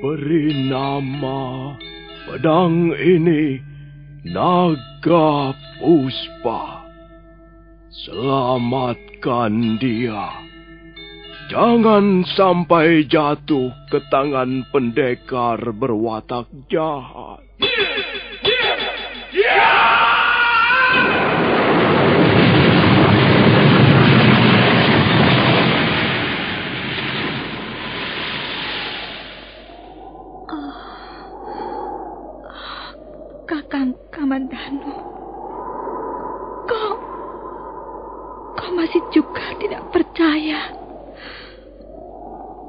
Beri nama pedang ini Naga Puspa. Selamatkan dia. Jangan sampai jatuh ke tangan pendekar berwatak jahat. Kakang Kamandanu, kau masih juga tidak percaya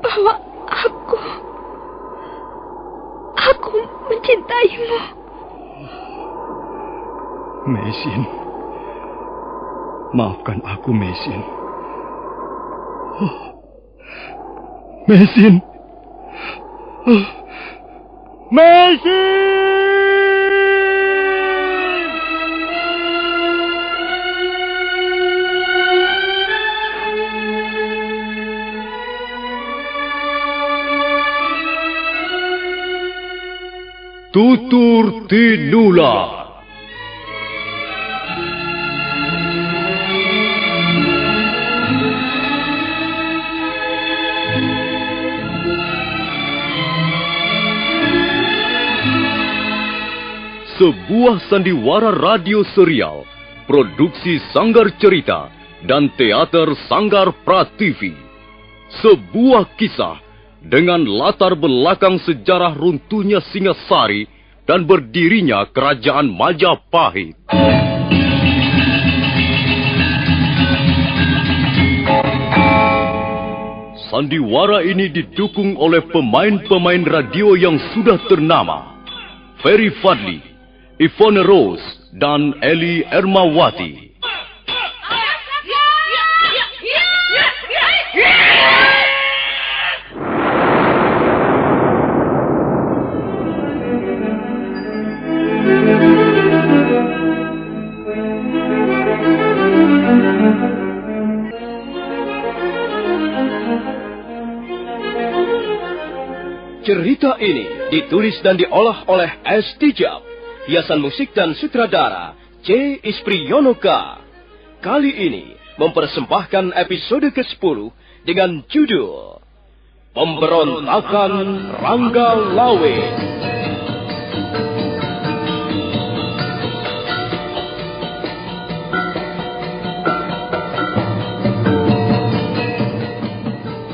bahwa aku mencintaimu. Mesin, maafkan aku, Mesin. Mesin. Mesin! Tutur Tinula. Sebuah sandiwara radio serial, produksi Sanggar Cerita dan Teater Sanggar Prativi. Sebuah kisah dengan latar belakang sejarah runtuhnya Singasari dan berdirinya Kerajaan Majapahit. Sandiwara ini didukung oleh pemain-pemain radio yang sudah ternama. Ferry Fadli, Ivone Rose, dan Eli Ermawati. Cerita ini ditulis dan diolah oleh S. Tijab. Hiasan musik dan sutradara C. Ispriyonoka. Kali ini mempersembahkan episode ke-10 dengan judul Pemberontakan Rangga Lawe.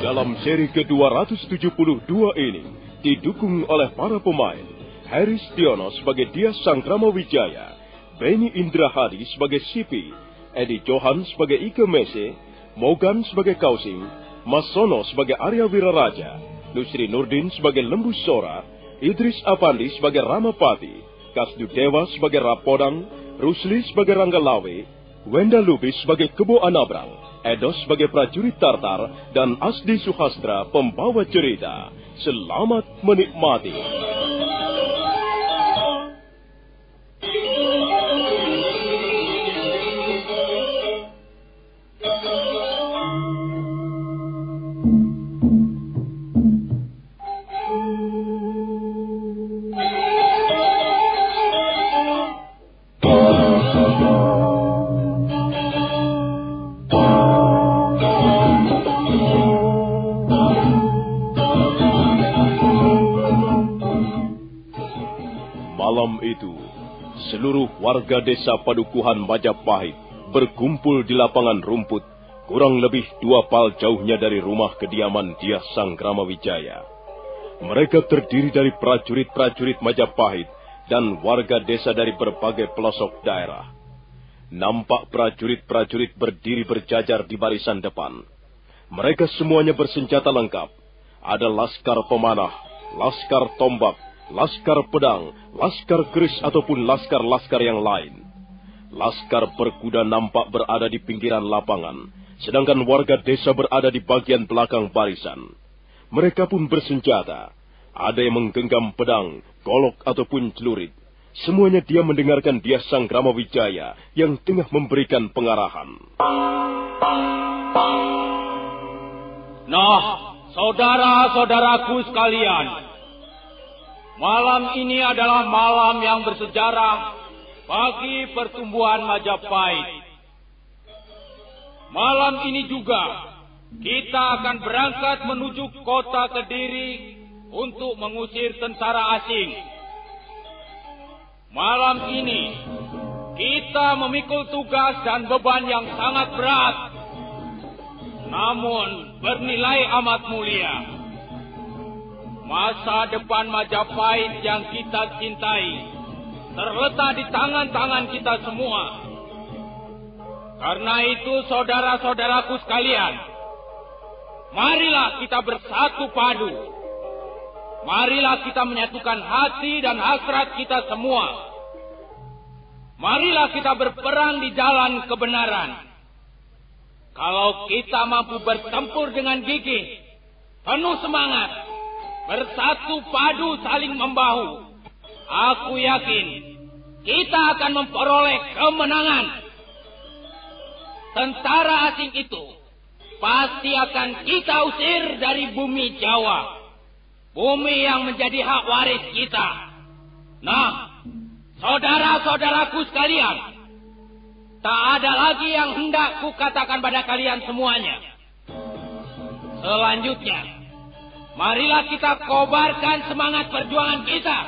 Dalam seri ke-272 ini didukung oleh para pemain Haris Tiono sebagai Dias Sangkramawijaya, Beni Indrahadi sebagai Sipi, Edi Johan sebagai Ike Mese, Mogan sebagai Kausing, Mas Sono sebagai Arya Wiraraja, Nusri Nurdin sebagai Lembu Sora, Idris Apandi sebagai Ramapati, Kasdu Dewa sebagai Rapodang, Rusli sebagai Rangga Lawe, Wenda Lubis sebagai Kebo Anabrang, Edos sebagai prajurit Tartar, dan Asdi Suhastra pembawa cerita. Selamat menikmati. Malam itu, seluruh warga desa Padukuhan Majapahit berkumpul di lapangan rumput, kurang lebih 2 pal jauhnya dari rumah kediaman Dias Sangkramawijaya. Mereka terdiri dari prajurit-prajurit Majapahit dan warga desa dari berbagai pelosok daerah. Nampak prajurit-prajurit berdiri berjajar di barisan depan. Mereka semuanya bersenjata lengkap. Ada laskar pemanah, laskar tombak, laskar pedang, laskar keris ataupun laskar-laskar yang lain. Laskar berkuda nampak berada di pinggiran lapangan, sedangkan warga desa berada di bagian belakang barisan. Mereka pun bersenjata. Ada yang menggenggam pedang, golok ataupun celurit. Semuanya dia mendengarkan Dias Sangkramawijaya yang tengah memberikan pengarahan. Nah, saudara-saudaraku sekalian, Malam ini adalah malam yang bersejarah bagi pertumbuhan Majapahit. Malam ini juga kita akan berangkat menuju kota Kediri untuk mengusir tentara asing. Malam ini kita memikul tugas dan beban yang sangat berat, namun bernilai amat mulia. Masa depan Majapahit yang kita cintai terletak di tangan-tangan kita semua. Karena itu, saudara-saudaraku sekalian, marilah kita bersatu padu. Marilah kita menyatukan hati dan hasrat kita semua. Marilah kita berperang di jalan kebenaran. Kalau kita mampu bertempur dengan gigih, penuh semangat, bersatu padu saling membahu, aku yakin kita akan memperoleh kemenangan. Tentara asing itu pasti akan kita usir dari bumi Jawa. Bumi yang menjadi hak waris kita. Nah, saudara-saudaraku sekalian, tak ada lagi yang hendak kukatakan pada kalian semuanya. Selanjutnya, marilah kita kobarkan semangat perjuangan kita.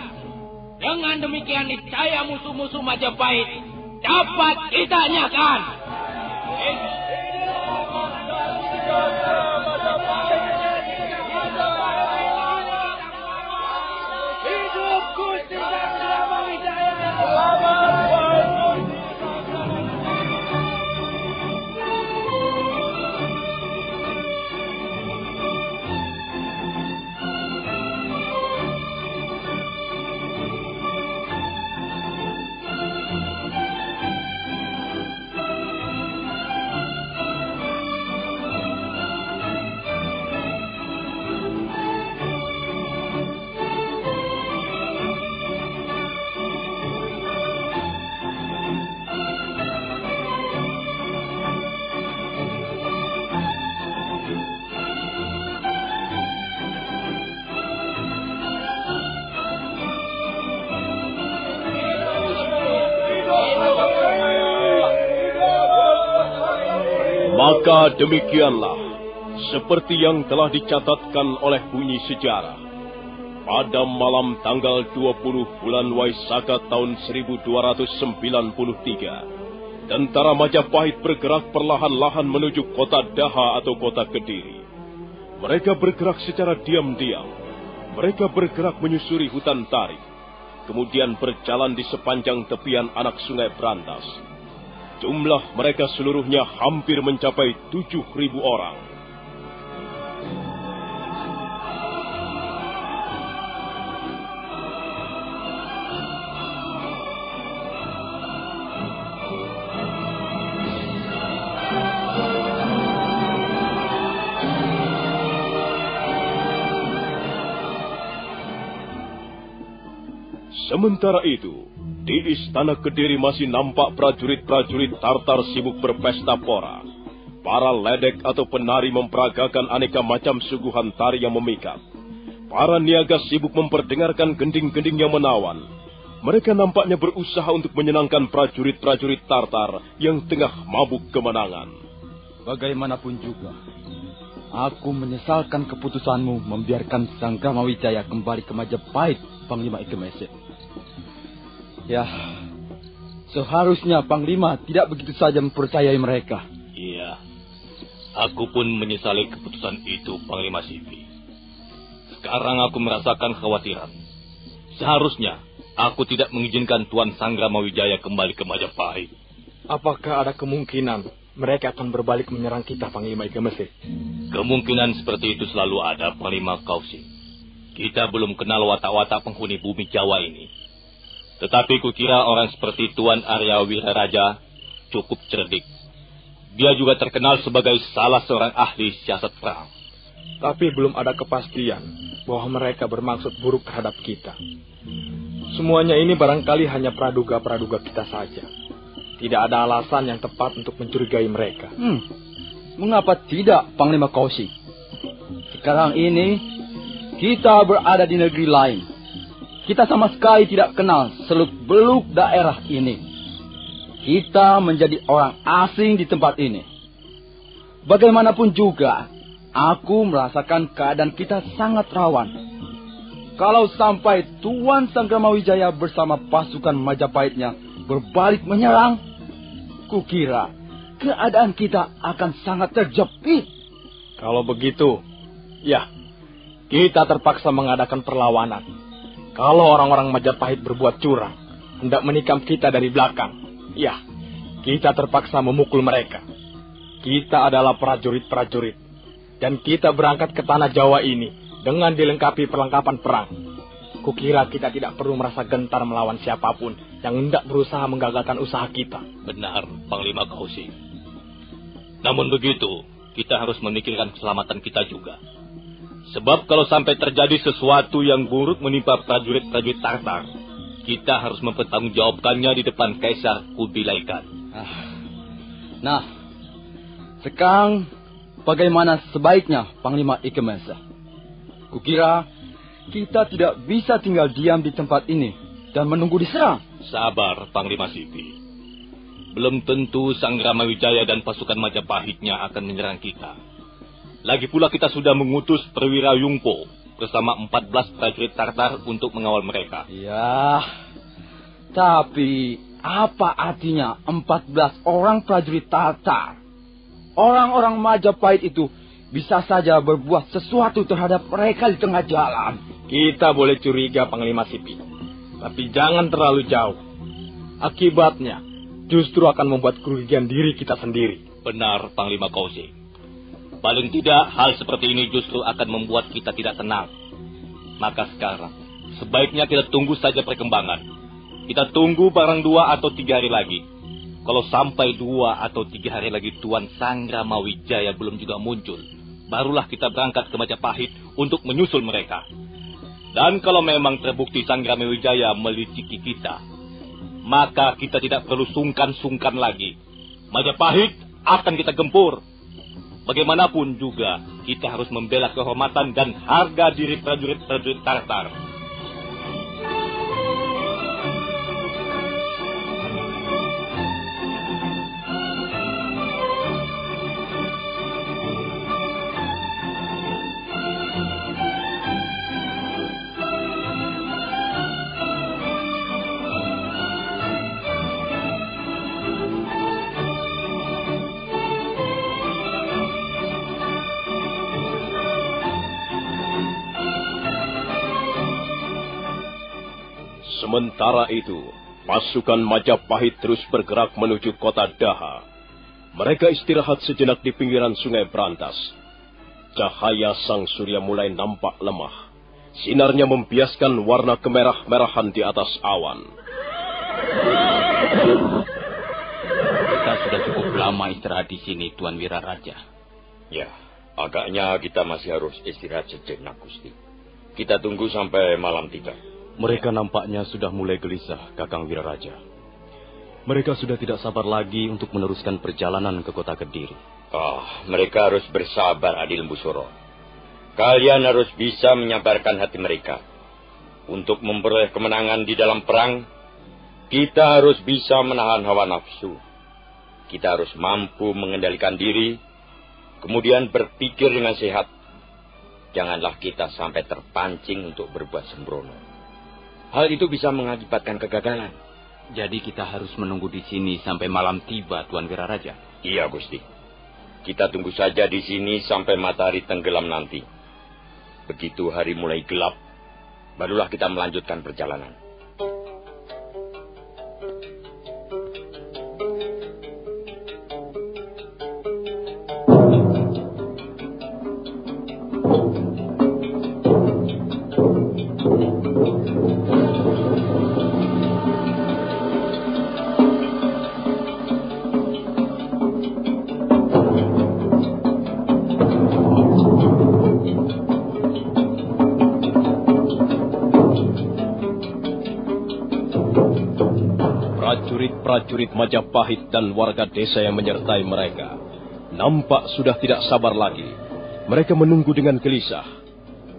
Dengan demikian niscaya musuh-musuh Majapahit dapat kita nyakan. Hidup Gusti Sanggrama Wijaya. Maka demikianlah, seperti yang telah dicatatkan oleh bunyi sejarah, pada malam tanggal 20 bulan Waisaka tahun 1293, tentara Majapahit bergerak perlahan-lahan menuju kota Daha atau kota Kediri. Mereka bergerak secara diam-diam. Mereka bergerak menyusuri hutan tarik, kemudian berjalan di sepanjang tepian anak sungai Brantas. Jumlah mereka seluruhnya hampir mencapai 7.000 orang. Sementara itu, di Istana Kediri masih nampak prajurit-prajurit Tartar sibuk berpesta pora. Para ledek atau penari memperagakan aneka macam suguhan tari yang memikat. Para niaga sibuk memperdengarkan gending-gending yang menawan. Mereka nampaknya berusaha untuk menyenangkan prajurit-prajurit Tartar yang tengah mabuk kemenangan. Bagaimanapun juga, aku menyesalkan keputusanmu membiarkan Sanggrama Wijaya kembali ke Majapahit, Panglima Ike Mese. Ya, seharusnya Panglima tidak begitu saja mempercayai mereka. Iya, aku pun menyesali keputusan itu, Panglima Sipi. Sekarang aku merasakan kekhawatiran. Seharusnya aku tidak mengizinkan Tuan Sanggrama Wijaya kembali ke Majapahit. Apakah ada kemungkinan mereka akan berbalik menyerang kita, Panglima Ike Mese? Kemungkinan seperti itu selalu ada, Panglima Kausi. Kita belum kenal watak-watak penghuni bumi Jawa ini. Tetapi kukira orang seperti Tuan Arya Wiraraja cukup cerdik. Dia juga terkenal sebagai salah seorang ahli siasat perang. Tapi belum ada kepastian bahwa mereka bermaksud buruk terhadap kita. Semuanya ini barangkali hanya praduga-praduga kita saja. Tidak ada alasan yang tepat untuk mencurigai mereka. Mengapa tidak, Panglima Kausi? Sekarang ini kita berada di negeri lain. kita sama sekali tidak kenal seluk-beluk daerah ini. Kita menjadi orang asing di tempat ini. Bagaimanapun juga, aku merasakan keadaan kita sangat rawan. Kalau sampai Tuan Sangramawijaya bersama pasukan Majapahitnya berbalik menyerang, kukira keadaan kita akan sangat terjepit. Kalau begitu, ya, kita terpaksa mengadakan perlawanan. Kalau orang-orang Majapahit berbuat curang, hendak menikam kita dari belakang, ya, kita terpaksa memukul mereka. Kita adalah prajurit-prajurit, dan kita berangkat ke tanah Jawa ini dengan dilengkapi perlengkapan perang. Kukira kita tidak perlu merasa gentar melawan siapapun yang hendak berusaha menggagalkan usaha kita. Benar, Panglima Kausi. Namun begitu, kita harus memikirkan keselamatan kita juga. Sebab kalau sampai terjadi sesuatu yang buruk menimpa prajurit-prajurit Tartar, kita harus mempertanggungjawabkannya di depan Kaisar Kubilai Khan. Nah, sekarang bagaimana sebaiknya Panglima Ikemese? Kukira kita tidak bisa tinggal diam di tempat ini dan menunggu diserang. Sabar, Panglima Sipi. Belum tentu Sangramawijaya dan pasukan Majapahitnya akan menyerang kita. Lagi pula kita sudah mengutus Perwira Yungpo bersama 14 prajurit Tartar untuk mengawal mereka. Ya, tapi apa artinya 14 orang prajurit Tartar? Orang-orang Majapahit itu bisa saja berbuat sesuatu terhadap mereka di tengah jalan. Kita boleh curiga, Panglima Sipi, tapi jangan terlalu jauh. Akibatnya justru akan membuat kerugian diri kita sendiri. Benar, Panglima Kausi. Paling tidak, hal seperti ini justru akan membuat kita tidak tenang. Maka sekarang, sebaiknya kita tunggu saja perkembangan. Kita tunggu barang 2 atau 3 hari lagi. Kalau sampai 2 atau 3 hari lagi Tuan Sangramawijaya belum juga muncul, barulah kita berangkat ke Majapahit untuk menyusul mereka. Dan kalau memang terbukti Sangramawijaya meliciki kita, maka kita tidak perlu sungkan-sungkan lagi. Majapahit akan kita gempur. Bagaimanapun juga, kita harus membela kehormatan dan harga diri prajurit-prajurit Tartar. Sementara itu, pasukan Majapahit terus bergerak menuju kota Daha. Mereka istirahat sejenak di pinggiran sungai Brantas. Cahaya sang surya mulai nampak lemah. Sinarnya membiaskan warna kemerah-merahan di atas awan. Kita sudah cukup lama istirahat di sini, Tuan Wiraraja. Ya, agaknya kita masih harus istirahat sejenak, Gusti. Kita tunggu sampai malam tiba. Mereka nampaknya sudah mulai gelisah, Kakang Wiraraja. Mereka sudah tidak sabar lagi untuk meneruskan perjalanan ke kota Kediri. Mereka harus bersabar, Adi Lembusuro. Kalian harus bisa menyabarkan hati mereka. Untuk memperoleh kemenangan di dalam perang, kita harus bisa menahan hawa nafsu. Kita harus mampu mengendalikan diri, kemudian berpikir dengan sehat. Janganlah kita sampai terpancing untuk berbuat sembrono. Hal itu bisa mengakibatkan kegagalan. Jadi kita harus menunggu di sini sampai malam tiba, Tuan Wiraraja. Iya, Gusti. Kita tunggu saja di sini sampai matahari tenggelam nanti. Begitu hari mulai gelap, barulah kita melanjutkan perjalanan. Prajurit Majapahit dan warga desa yang menyertai mereka nampak sudah tidak sabar lagi. Mereka menunggu dengan gelisah.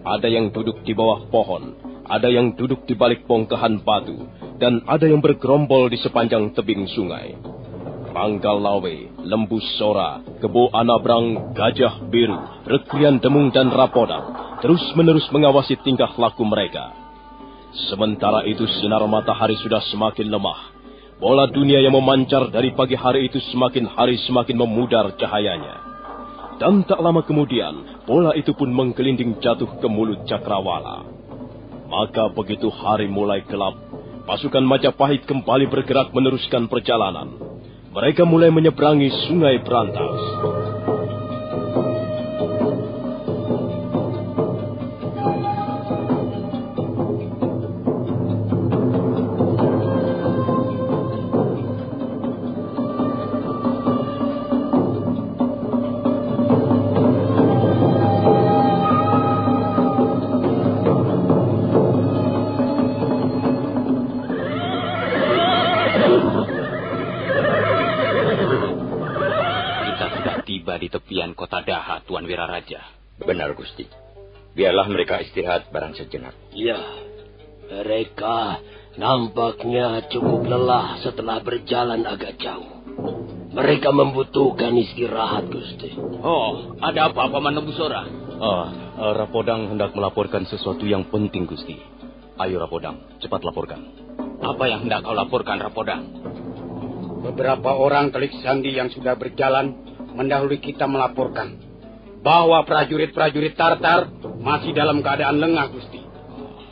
Ada yang duduk di bawah pohon, ada yang duduk di balik bongkahan batu, dan ada yang bergerombol di sepanjang tebing sungai. Rangga Lawe, Lembu Sora, Kebo Anabrang, Gajah Biru, Reklian Demung dan Rapodang terus-menerus mengawasi tingkah laku mereka. Sementara itu sinar matahari sudah semakin lemah. Bola dunia yang memancar dari pagi hari itu semakin hari semakin memudar cahayanya. Dan tak lama kemudian, bola itu pun menggelinding jatuh ke mulut Cakrawala. Maka begitu hari mulai gelap, pasukan Majapahit kembali bergerak meneruskan perjalanan. Mereka mulai menyeberangi Sungai Brantas. Di tepian kota Daha, Tuan Wiraraja. Benar, Gusti. Biarlah mereka istirahat barang sejenak. Ya, mereka nampaknya cukup lelah setelah berjalan agak jauh. Mereka membutuhkan istirahat, Gusti. Oh, ada apa, Paman Lembu Sora? Rapodang hendak melaporkan sesuatu yang penting, Gusti. Ayo, Rapodang, cepat laporkan. Apa yang hendak kau laporkan, Rapodang? Beberapa orang telik sandi yang sudah berjalan mendahului kita melaporkan bahwa prajurit-prajurit Tartar masih dalam keadaan lengah, Gusti.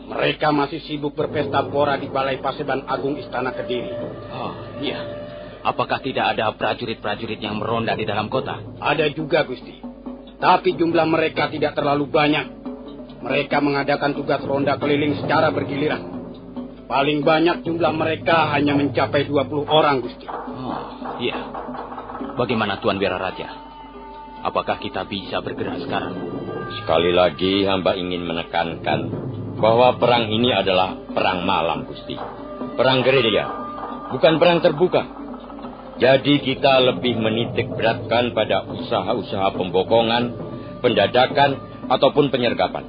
Mereka masih sibuk berpesta pora di Balai Paseban Agung Istana Kediri. Oh, iya. Apakah tidak ada prajurit-prajurit yang meronda di dalam kota? Ada juga, Gusti. Tapi jumlah mereka tidak terlalu banyak. Mereka mengadakan tugas ronda keliling secara bergiliran. Paling banyak jumlah mereka hanya mencapai 20 orang, Gusti. Oh, iya. Bagaimana Tuan Wiraraja? Apakah kita bisa bergerak sekarang? Sekali lagi hamba ingin menekankan bahwa perang ini adalah perang malam, Gusti. Perang gerilya, bukan perang terbuka. Jadi kita lebih menitik beratkan pada usaha-usaha pembokongan, pendadakan, ataupun penyergapan.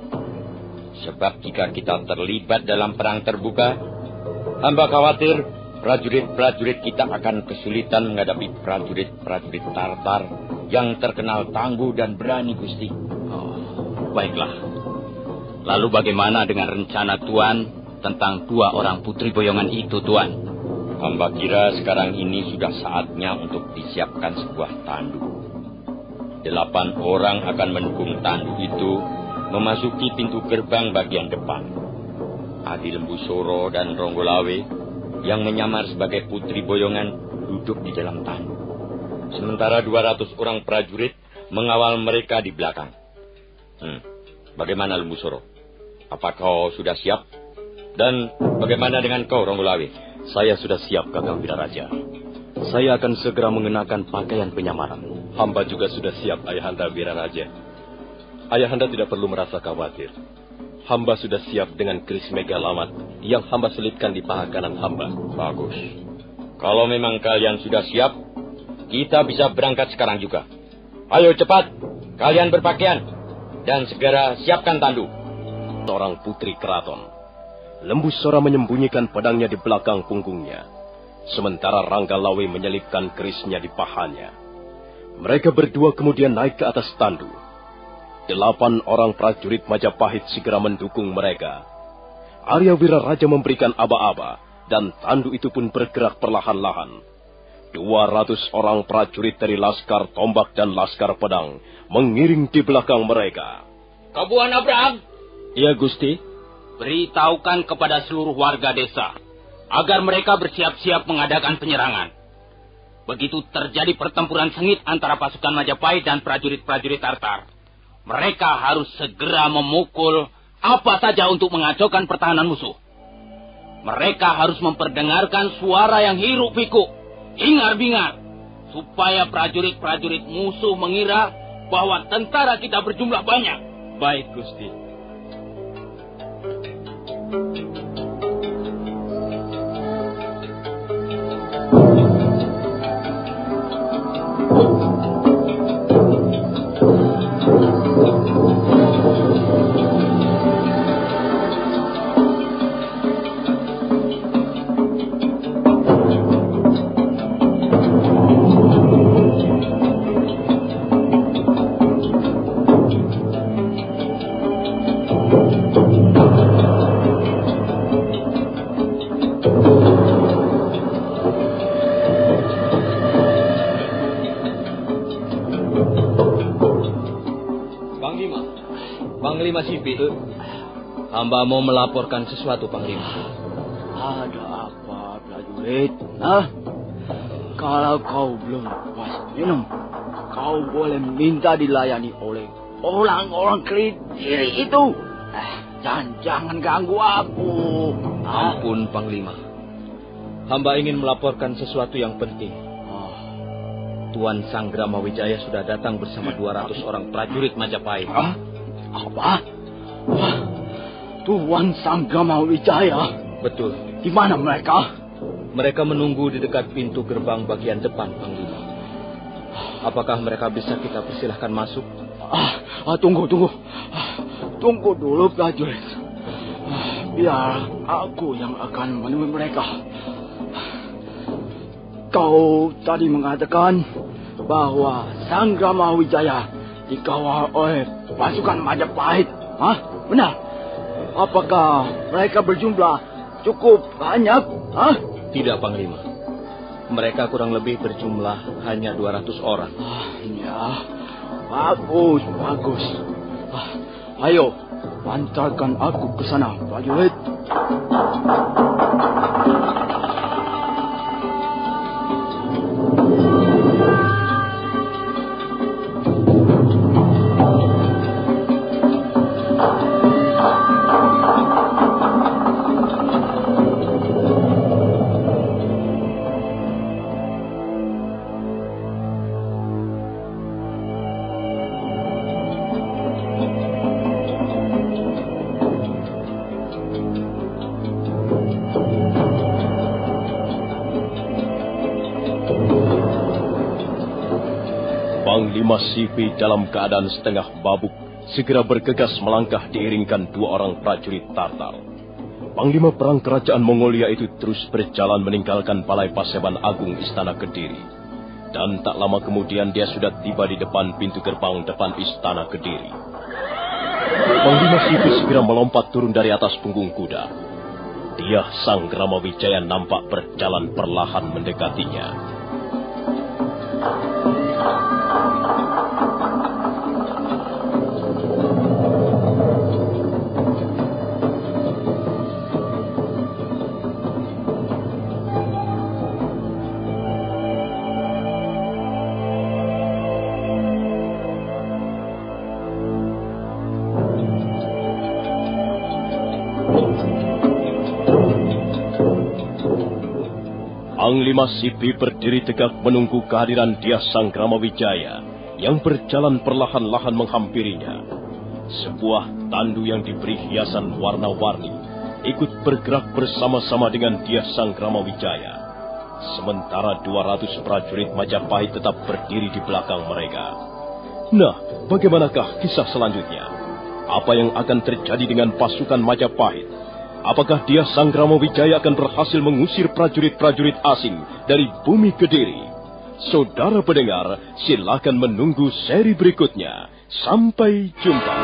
Sebab jika kita terlibat dalam perang terbuka, hamba khawatir prajurit-prajurit kita akan kesulitan menghadapi prajurit-prajurit Tartar yang terkenal tangguh dan berani, Gusti. Oh, baiklah. Lalu bagaimana dengan rencana Tuan tentang 2 orang putri boyongan itu, Tuan? Hamba kira sekarang ini sudah saatnya untuk disiapkan sebuah tandu. 8 orang akan mendukung tandu itu memasuki pintu gerbang bagian depan. Adi Lembu Soro dan Ronggolawe yang menyamar sebagai putri boyongan duduk di dalam tandu. Sementara 200 orang prajurit mengawal mereka di belakang. Bagaimana Lembu Soro? Apa kau sudah siap? Dan bagaimana dengan kau, Ronggolawe? Saya sudah siap, Kakang Wiraraja. Saya akan segera mengenakan pakaian penyamaran. Hamba juga sudah siap, Ayahanda Wiraraja. Ayahanda tidak perlu merasa khawatir. Hamba sudah siap dengan keris Megalamat yang hamba selipkan di paha kanan hamba. Bagus. Kalau memang kalian sudah siap, kita bisa berangkat sekarang juga. Ayo cepat, kalian berpakaian dan segera siapkan tandu. Seorang putri keraton. Lembu Sora menyembunyikan pedangnya di belakang punggungnya, sementara Rangga Lawe menyelipkan kerisnya di pahanya. Mereka berdua kemudian naik ke atas tandu. 8 orang prajurit Majapahit segera mendukung mereka. Arya Wiraraja memberikan aba-aba, dan tandu itu pun bergerak perlahan-lahan. 200 orang prajurit dari Laskar Tombak dan Laskar Pedang mengiring di belakang mereka. Kabuan Abraham. Ya, Gusti. Beritahukan kepada seluruh warga desa agar mereka bersiap-siap mengadakan penyerangan. Begitu terjadi pertempuran sengit antara pasukan Majapahit dan prajurit-prajurit Tartar, mereka harus segera memukul apa saja untuk mengacaukan pertahanan musuh. Mereka harus memperdengarkan suara yang hiruk-pikuk, hingar-bingar, supaya prajurit-prajurit musuh mengira bahwa tentara kita berjumlah banyak. Baik, Gusti. Panglima Sipi. Hamba mau melaporkan sesuatu, Panglima. Ada apa, prajurit? Kalau kau belum puas minum, kau boleh minta dilayani oleh orang-orang kiri itu. Jangan ganggu aku. Ampun, Panglima. Hamba ingin melaporkan sesuatu yang penting. Tuan Sanggrama Wijaya sudah datang bersama 200 orang prajurit Majapahit. Apa? Tuan Sanggrama Wijaya? Betul. Di mana mereka? Mereka menunggu di dekat pintu gerbang bagian depan, Panglima. Apakah mereka bisa kita persilahkan masuk? Tunggu. Tunggu dulu, prajurit. Biar aku yang akan menemui mereka. Kau tadi mengatakan bahwa Sanggrama Wijaya dikawal oleh pasukan Majapahit. Benar? Apakah mereka berjumlah cukup banyak? Tidak, Panglima. Mereka kurang lebih berjumlah hanya 200 orang. Ya, bagus. Ayo, antarkan aku ke sana, prajurit. Panglima Sipi dalam keadaan setengah mabuk segera bergegas melangkah diiringkan 2 orang prajurit Tartar. Panglima perang kerajaan Mongolia itu terus berjalan meninggalkan Balai Paseban Agung Istana Kediri. Dan tak lama kemudian dia sudah tiba di depan pintu gerbang depan Istana Kediri. Panglima Sipi segera melompat turun dari atas punggung kuda. Dia Sanggrama Wijaya nampak berjalan perlahan mendekatinya. Panglima Sipi berdiri tegak menunggu kehadiran dia Sanggrama Wijaya yang berjalan perlahan-lahan menghampirinya. Sebuah tandu yang diberi hiasan warna-warni ikut bergerak bersama-sama dengan dia Sanggrama Wijaya. Sementara 200 prajurit Majapahit tetap berdiri di belakang mereka. Nah, bagaimanakah kisah selanjutnya? Apa yang akan terjadi dengan pasukan Majapahit? Apakah dia Sanggrama Wijaya akan berhasil mengusir prajurit-prajurit asing dari bumi Kediri? Saudara pendengar, silakan menunggu seri berikutnya. Sampai jumpa.